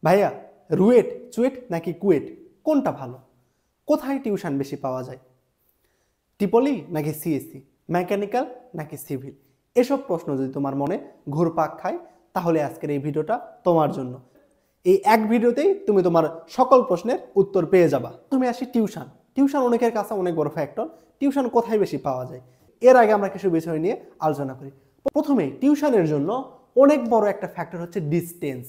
ভাইয়া, রুয়েট চুয়েট নাকি কুয়েট কোনটা ভালো? কোথায় টিউশন বেশি পাওয়া যায়? ট্রিপলি নাকি সিএসসি, মেকানিক্যাল নাকি সিভিল? এসব প্রশ্ন যদি তোমার মনে ঘুরপাক খায় তাহলে আজকের এই ভিডিওটা তোমার জন্য। এই এক ভিডিওতেই তুমি তোমার সকল প্রশ্নের উত্তর পেয়ে যাবা। তুমি আসি টিউশন। টিউশন অনেকের কাছে অনেক বড় ফ্যাক্টর। টিউশন কোথায় বেশি পাওয়া যায় এর আগে আমরা কিছু বিষয় নিয়ে আলোচনা করি। প্রথমে টিউশনের জন্য অনেক বড় একটা ফ্যাক্টর হচ্ছে ডিস্টেন্স।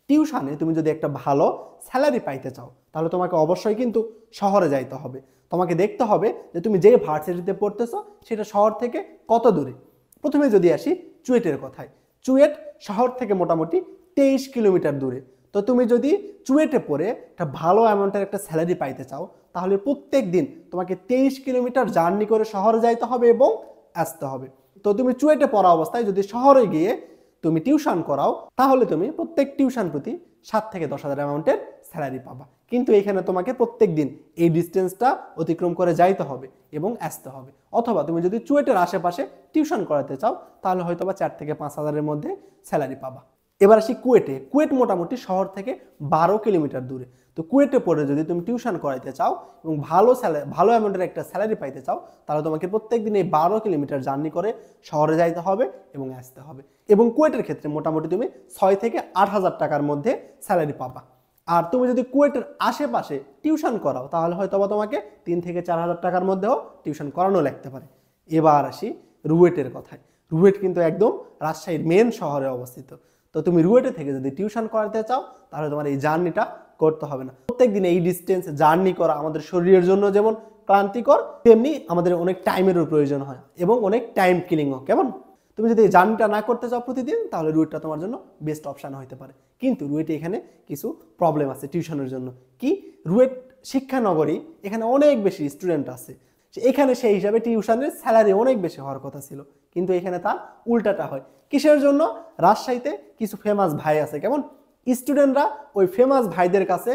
টিউশনে তুমি যদি একটা ভালো স্যালারি পাইতে চাও তাহলে তোমাকে অবশ্যই কিন্তু শহরে যাইতে হবে। তোমাকে দেখতে হবে যে তুমি যে ভার্সিটিতে পড়তেছো সেটা শহর থেকে কত দূরে। প্রথমে যদি আসি চুয়েটের কথায়, চুয়েট শহর থেকে মোটামুটি 23 কিলোমিটার দূরে। তো তুমি যদি চুয়েটে পড়ে একটা ভালো অ্যামাউন্টের একটা স্যালারি পাইতে চাও তাহলে প্রত্যেক দিন তোমাকে 23 কিলোমিটার জার্নি করে শহরে যাইতে হবে এবং আসতে হবে। তো তুমি চুয়েটে পড়া অবস্থায় যদি শহরে গিয়ে তুমি টিউশন করাও তাহলে তুমি প্রত্যেক টিউশন প্রতি 7 থেকে 10,000 অ্যামাউন্টের স্যালারি পাবা। কিন্তু এখানে তোমাকে প্রত্যেক দিন এই ডিস্টেন্সটা অতিক্রম করে যাইতে হবে এবং আসতে হবে। অথবা তুমি যদি চুয়েটের আশেপাশে টিউশন করাতে চাও তাহলে হয়তো বা 4 থেকে 5,000-এর মধ্যে স্যালারি পাবা। এবার আসি কুয়েটে। কুয়েট মোটামুটি শহর থেকে 12 কিলোমিটার দূরে। তো কুয়েটে পড়ে যদি তুমি টিউশন করাইতে চাও এবং ভালো অ্যামাউন্টের একটা স্যালারি পাইতে চাও তাহলে তোমাকে প্রত্যেক দিন এই 12 কিলোমিটার জার্নি করে শহরে যাইতে হবে এবং আসতে হবে। এবং কুয়েটের ক্ষেত্রে মোটামুটি তুমি 6 থেকে 8,000 টাকার মধ্যে স্যালারি পাবা। আর তুমি যদি কুয়েটের আশেপাশে টিউশন করাও তাহলে হয়তো বা তোমাকে 3 থেকে 4,000 টাকার মধ্যেও টিউশন করানো লাগতে পারে। এবার আসি রুয়েটের কথায়। রুয়েট কিন্তু একদম রাজশাহীর মেন শহরে অবস্থিত। তো তুমি রুয়েটে থেকে যদি টিউশন করাতে চাও তাহলে তোমার এই জার্নিটা করতে হবে না। প্রত্যেকদিন এই ডিস্টেন্স জার্নি করা আমাদের শরীরের জন্য যেমন ক্লান্তিকর তেমনি আমাদের অনেক টাইমেরও প্রয়োজন হয় এবং অনেক টাইম কিলিংও। কেমন? তুমি যদি এই জার্নিটা না করতে চাও প্রতিদিন তাহলে রুয়েটটা তোমার জন্য বেস্ট অপশান হতে পারে। কিন্তু রুয়েটে এখানে কিছু প্রবলেম আছে টিউশনের জন্য। কি? রুয়েট শিক্ষানগরী, এখানে অনেক বেশি স্টুডেন্ট আছে। এখানে সেই হিসাবে টিউশনের স্যালারি অনেক বেশি হওয়ার কথা ছিল, কিন্তু এখানে তার উল্টাটা হয়। কিসের জন্য? রাজশাহীতে কিছু ফেমাস ভাই আছে, কেমন স্টুডেন্টরা ওই ফেমাস ভাইদের কাছে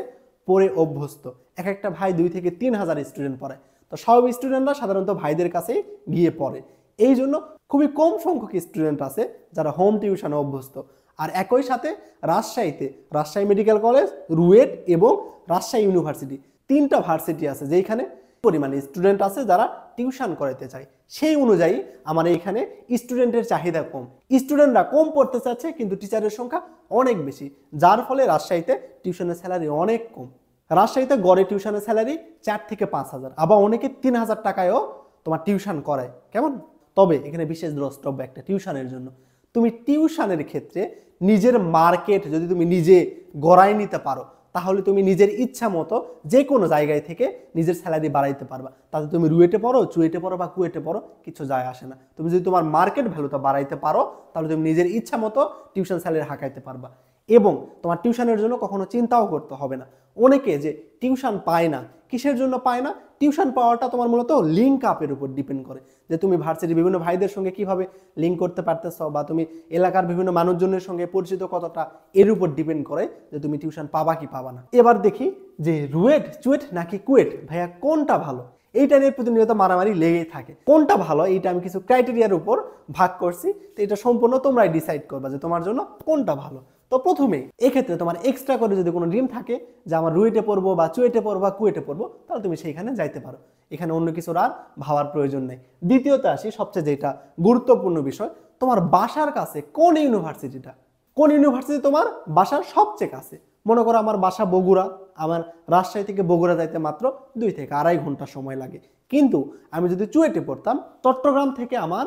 পড়ে অভ্যস্ত। এক একটা ভাই 2 থেকে 3,000 স্টুডেন্ট পড়ায়। তো সব স্টুডেন্টরা সাধারণত ভাইদের কাছেই গিয়ে পড়ে। এই জন্য খুবই কম সংখ্যক স্টুডেন্ট আছে যারা হোম টিউশনে অভ্যস্ত। আর একই সাথে রাজশাহীতে রাজশাহী মেডিকেল কলেজ, রুয়েট এবং রাজশাহী ইউনিভার্সিটি, 3টা ভার্সিটি আছে যেখানে পরিমাণে স্টুডেন্ট আছে যারা টিউশন করাতে চায়। সেই অনুযায়ী আমার এখানে স্টুডেন্টের চাহিদা কম, স্টুডেন্টরা কম পড়তে চাচ্ছে কিন্তু টিচারের সংখ্যা অনেক বেশি, যার ফলে রাজশাহীতে টিউশনের স্যালারি অনেক কম। রাজশাহীতে গড়ে টিউশনের স্যালারি 4 থেকে 5,000, আবার অনেকে 3,000 টাকায়ও তোমার টিউশন করায়। কেমন? তবে এখানে বিশেষ দ্রষ্টব্য একটা টিউশনের জন্য। তুমি টিউশনের ক্ষেত্রে নিজের মার্কেট যদি তুমি নিজে গড়াই নিতে পারো তাহলে তুমি নিজের ইচ্ছা মতো যে কোনো জায়গায় থেকে নিজের স্যালারি বাড়াইতে পারবা। তাতে তুমি রুয়েটে পড়ো, চুয়েটে পড়ো বা কুয়েটে পড়ো, কিছু যায় আসে না। তুমি যদি তোমার মার্কেট ভ্যালুটা বাড়াইতে পারো তাহলে তুমি নিজের ইচ্ছা মতো টিউশন স্যালারি হাঁকাইতে পারবা এবং তোমার টিউশনের জন্য কখনো চিন্তাও করতে হবে না। অনেকে যে টিউশন পায় না, কিসের জন্য পায় না? টিউশন পাওয়াটা তোমার মূলত লিঙ্ক আপের উপর ডিপেন্ড করে, যে তুমি ভার্সিটির বিভিন্ন ভাইদের সঙ্গে কিভাবে লিঙ্ক করতে পারতেছো বা তুমি এলাকার বিভিন্ন মানুষজনের সঙ্গে পরিচিত কতটা, এর উপর ডিপেন্ড করে যে তুমি টিউশন পাবা কি পাবা না। এবার দেখি যে রুয়েট চুয়েট নাকি কুয়েট, ভাইয়া কোনটা ভালো? এইটা নিয়ে প্রতিনিয়ত মারামারি লেগেই থাকে। কোনটা ভালো এইটা আমি কিছু ক্রাইটেরিয়ার উপর ভাগ করছি, তো এটা সম্পূর্ণ তোমরাই ডিসাইড করবা যে তোমার জন্য কোনটা ভালো। তো প্রথমে এক্ষেত্রে তোমার এক্সট্রা করে যদি কোনো ড্রিম থাকে যে আমার রুয়েটে পড়বো বা চুয়েটে পড়বো বা কুয়েটে পড়বো তাহলে তুমি সেইখানে যাইতে পারো, এখানে অন্য কিছুর আর ভাবার প্রয়োজন নেই। দ্বিতীয়ত আসি সবচেয়ে যেটা গুরুত্বপূর্ণ বিষয়, তোমার বাসার কাছে কোন ইউনিভার্সিটিটা, কোন ইউনিভার্সিটি তোমার বাসার সবচেয়ে কাছে। মনে করো আমার বাসা বগুড়া, আমার রাজশাহী থেকে বগুড়া যাইতে মাত্র 2 থেকে 2.5 ঘন্টা সময় লাগে, কিন্তু আমি যদি চুয়েটে পড়তাম চট্টগ্রাম থেকে আমার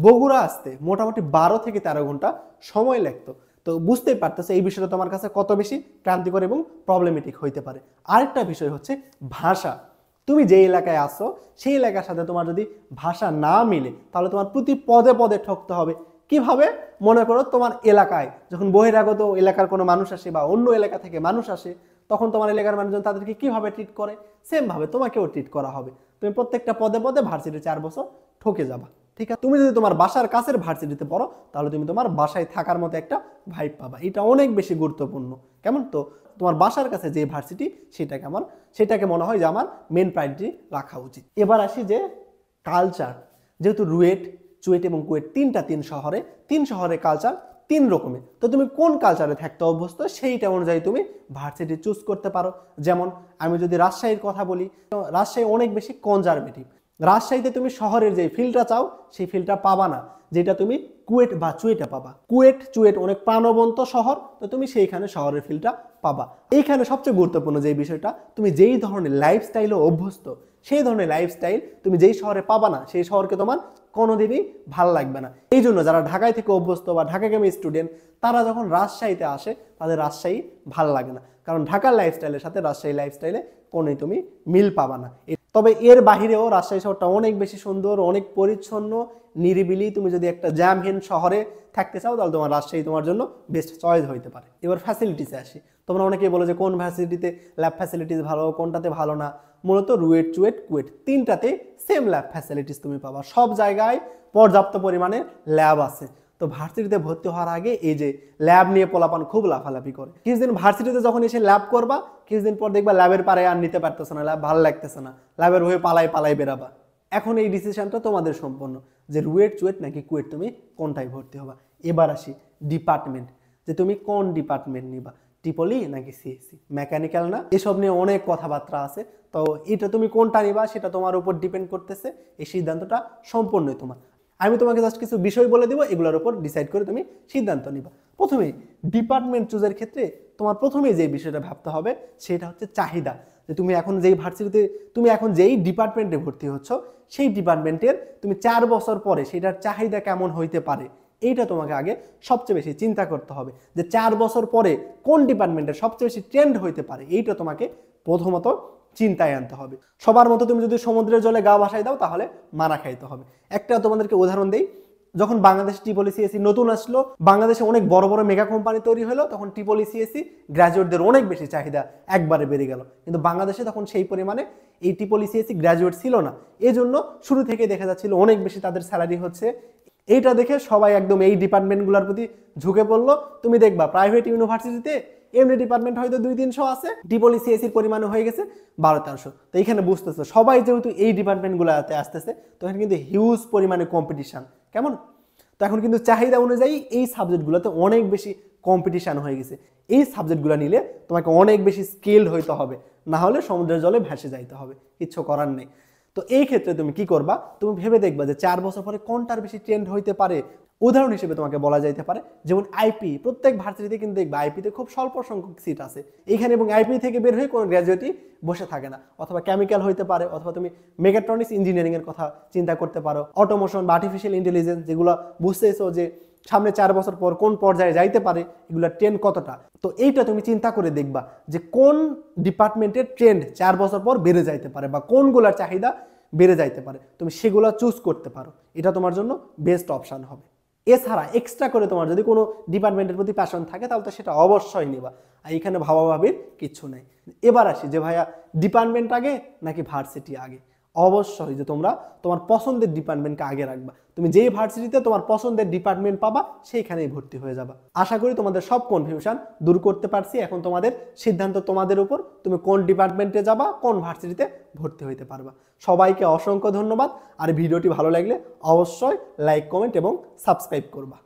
বগুড়া আসতে মোটামুটি 12 থেকে 13 ঘন্টা সময় লাগতো। তো বুঝতেই পারতেছে এই বিষয়টা তোমার কাছে কত বেশি ক্রান্তিকর এবং প্রবলেমেটিক হইতে পারে। আরেকটা বিষয় হচ্ছে ভাষা। তুমি যে এলাকায় আসো সেই এলাকার সাথে তোমার যদি ভাষা না মিলে তাহলে তোমার প্রতি পদে পদে ঠকতে হবে। কিভাবে? মনে করো তোমার এলাকায় যখন বহিরাগত এলাকার কোনো মানুষ আসে বা অন্য এলাকা থেকে মানুষ আসে তখন তোমার এলাকার মানুষজন তাদেরকে কিভাবে ট্রিট করে সেম ভাবে তোমাকেও ট্রিট করা হবে। তুমি প্রত্যেকটা পদে পদে ভার্সিটি 4 বছর ঠকে যাবা। ঠিক আছে? তুমি যদি তোমার বাসার কাছের ভার্সিটিতে পড়ো তাহলে তুমি তোমার বাসায় থাকার মতো একটা ভাইব পাবা, এটা অনেক বেশি গুরুত্বপূর্ণ। কেমন? তো তোমার বাসার কাছে যে ভার্সিটি সেটাকে মনে হয় যে আমার মেন প্রায়োরিটি রাখা উচিত। এবার আসি যে কালচার। যেহেতু রুয়েট চুয়েট এবং কুয়েট 3 শহরে কালচার তিন রকমের। তো তুমি কোন কালচারে থাকতে অভ্যস্ত সেইটা অনুযায়ী তুমি ভার্সিটি চুজ করতে পারো। যেমন আমি যদি রাজশাহীর কথা বলি, তো রাজশাহী অনেক বেশি কনজারভেটিভ। রাজশাহীতে তুমি শহরের যে ফিলটা চাও সেই ফিলটা পাবা না, যেটা তুমি কুয়েট বা চুয়েটে পাবা। চুয়েট অনেক প্রাণবন্ত শহর, তো তুমি সেইখানে শহরের ফিলটা পাবা। এইখানে সবচেয়ে গুরুত্বপূর্ণ যে বিষয়টা, তুমি যেই ধরনের লাইফস্টাইলে অভ্যস্ত সেই ধরনের লাইফস্টাইল তুমি যেই শহরে পাবা না, সেই শহরকে তোমার কোনোদিনই ভালো লাগবে না। এই জন্য যারা ঢাকায় থেকে অভ্যস্ত বা ঢাকাগামী স্টুডেন্ট, তারা যখন রাজশাহীতে আসে তাদের রাজশাহী ভালো লাগে না, কারণ ঢাকার লাইফস্টাইলের সাথে রাজশাহী লাইফস্টাইলে কোনোই তুমি মিল পাবা না। তবে এর বাহিরেও রাজশাহী শহরটা অনেক বেশি সুন্দর, অনেক পরিচ্ছন্ন, নিরিবিলি। তুমি যদি একটা জ্যামহীন শহরে থাকতে চাও তাহলে তোমার রাজশাহী তোমার জন্য বেস্ট চয়েস হইতে পারে। এবার ফ্যাসিলিটিসে আসি। তোমরা অনেকেই বলো যে কোন ফ্যাসিলিটিতে ল্যাব ফ্যাসিলিটিস ভালো, কোনটাতে ভালো না। মূলত রুয়েট, চুয়েট, কুয়েট তিনটাতে সেম ল্যাব ফ্যাসিলিটিস তুমি পাবা। সব জায়গায় পর্যাপ্ত পরিমাণে ল্যাব আছে। তো ভার্সিটিতে ভর্তি হওয়ার আগে এই যে ল্যাব নিয়ে পোলাপান খুব লাফালাফি করে। কিছুদিন ভার্সিটিতে যখন এসে ল্যাব করবা, কিছুদিন পর দেখবা ল্যাবের পারে আর নিতে পারতেছে না, ল্যাব ভালো লাগতেছে না, ল্যাবের হয়ে পালাই বেরাবা। এখন এই ডিসিশনটা তোমাদের সম্পূর্ণ যে রুয়েট, চুয়েট নাকি কুয়েট তুমি কোনটায় ভর্তি হবা। এবার আসি ডিপার্টমেন্ট, যে তুমি কোন ডিপার্টমেন্ট নিবা, ট্রিপলি নাকি সিএসসি, মেকানিক্যাল না, এসব নিয়ে অনেক কথাবার্তা আছে। তো এটা তুমি কোনটা নিবা সেটা তোমার উপর ডিপেন্ড করতেছে। এই সিদ্ধান্তটা সম্পূর্ণই তোমার। আমি তোমাকে জাস্ট কিছু বিষয় বলে দিব, এগুলোর উপর ডিসাইড করে তুমি সিদ্ধান্ত নিবা। প্রথমেই ডিপার্টমেন্ট চুজের ক্ষেত্রে তোমার প্রথমেই যে বিষয়টা ভাবতে হবে সেটা হচ্ছে চাহিদা। যে তুমি এখন যেই ভার্সিটিতে, তুমি এখন যেই ডিপার্টমেন্টে ভর্তি হচ্ছ, সেই ডিপার্টমেন্টের তুমি 4 বছর পরে সেটার চাহিদা কেমন হইতে পারে, এইটা তোমাকে আগে সবচেয়ে বেশি চিন্তা করতে হবে। যে 4 বছর পরে কোন ডিপার্টমেন্টের সবচেয়ে বেশি ট্রেন্ড হইতে পারে, এইটা তোমাকে প্রথমত চিন্তায় আনতে হবে। সবার মতো তুমি যদি সমুদ্রের জলে গা ভাসাই দাও তাহলে মারা খাইতে হবে। একটা তোমাদেরকে উদাহরণ দেই, যখন বাংলাদেশ ট্রিপলি সিএসসি নতুন আসলো, বাংলাদেশে অনেক বড় বড় মেগা কোম্পানি তৈরি হলো, তখন ট্রিপলি সিএসসি গ্র্যাজুয়েটদের অনেক বেশি চাহিদা একবারে বেড়ে গেল। কিন্তু বাংলাদেশে তখন সেই পরিমাণে এই ট্রিপলি সিএসসি গ্র্যাজুয়েট ছিল না। এই জন্য শুরু থেকে দেখা যাচ্ছিল অনেক বেশি তাদের স্যালারি হচ্ছে। এইটা দেখে সবাই একদম এই ডিপার্টমেন্টগুলোর প্রতি ঝুঁকে পড়লো। তুমি দেখবা প্রাইভেট ইউনিভার্সিটিতে এমনি ডিপার্টমেন্ট হয়তো 200-300 আছে, ট্রিপলি সিএসসির পরিমাণে হয়ে গেছে 1200-1300। তো এইখানে বুঝতেছো সবাই যেহেতু এই ডিপার্টমেন্টগুলোতে আসতেছে, তো এখানে কিন্তু হিউজ পরিমাণে কম্পিটিশন। কেমন? তো এখন কিন্তু চাহিদা অনুযায়ী এই সাবজেক্টগুলোতে অনেক বেশি কম্পিটিশন হয়ে গেছে। এই সাবজেক্টগুলো নিলে তোমাকে অনেক বেশি স্কিলড হইতে হবে, না হলে সমুদ্রের জলে ভেসে যাইতে হবে, কিচ্ছু করার নেই। তো এই ক্ষেত্রে তুমি কি করবা, তুমি ভেবে দেখবা যে 4 বছর পরে কোনটার বেশি ট্রেন্ড হইতে পারে। উদাহরণ হিসেবে তোমাকে বলা যাইতে পারে যেমন আইপি। প্রত্যেক ভার্সিটিতে কিন্তু দেখবা আইপিতে খুব স্বল্প সংখ্যক সিট আছে এখানে, এবং আইপি থেকে বের হয়ে কোনো গ্র্যাজুয়েটই বসে থাকে না। অথবা কেমিক্যাল হইতে পারে, অথবা তুমি মেগাট্রনিক্স ইঞ্জিনিয়ারিং এর কথা চিন্তা করতে পারো, অটোমোশন বা আর্টিফিশিয়াল ইন্টেলিজেন্স, যেগুলো বুঝতেছো যে সামনে 4 বছর পর কোন পর্যায়ে যাইতে পারে, এগুলো ট্রেন্ড কতটা। তো এইটা তুমি চিন্তা করে দেখবা যে কোন ডিপার্টমেন্টের ট্রেন্ড 4 বছর পর বেড়ে যাইতে পারে বা কোনগুলোর চাহিদা বেড়ে যাইতে পারে, তুমি সেগুলো চুজ করতে পারো। এটা তোমার জন্য বেস্ট অপশন হবে। এছাড়া এক্সট্রা করে তোমার যদি কোনো ডিপার্টমেন্টের প্রতি প্যাশন থাকে তাহলে তো সেটা অবশ্যই নিবা, আর এখানে ভাবাভাবির কিচ্ছু নেই। এবার আসি যে ভাইয়া ডিপার্টমেন্ট আগে নাকি ভার্সিটি আগে। অবশ্যই যে তোমরা তোমার পছন্দের ডিপার্টমেন্টকে আগে রাখবা। তুমি যেই ভার্সিটিতে তোমার পছন্দের ডিপার্টমেন্ট পাবা সেইখানেই ভর্তি হয়ে যাবা। আশা করি তোমাদের সব কনফিউশন দূর করতে পারছি। এখন তোমাদের সিদ্ধান্ত তোমাদের উপর, তুমি কোন ডিপার্টমেন্টে যাবা, কোন ভার্সিটিতে ভর্তি হইতে পারবা। সবাইকে অসংখ্য ধন্যবাদ। আর ভিডিওটি ভালো লাগলে অবশ্যই লাইক, কমেন্ট এবং সাবস্ক্রাইব করবা।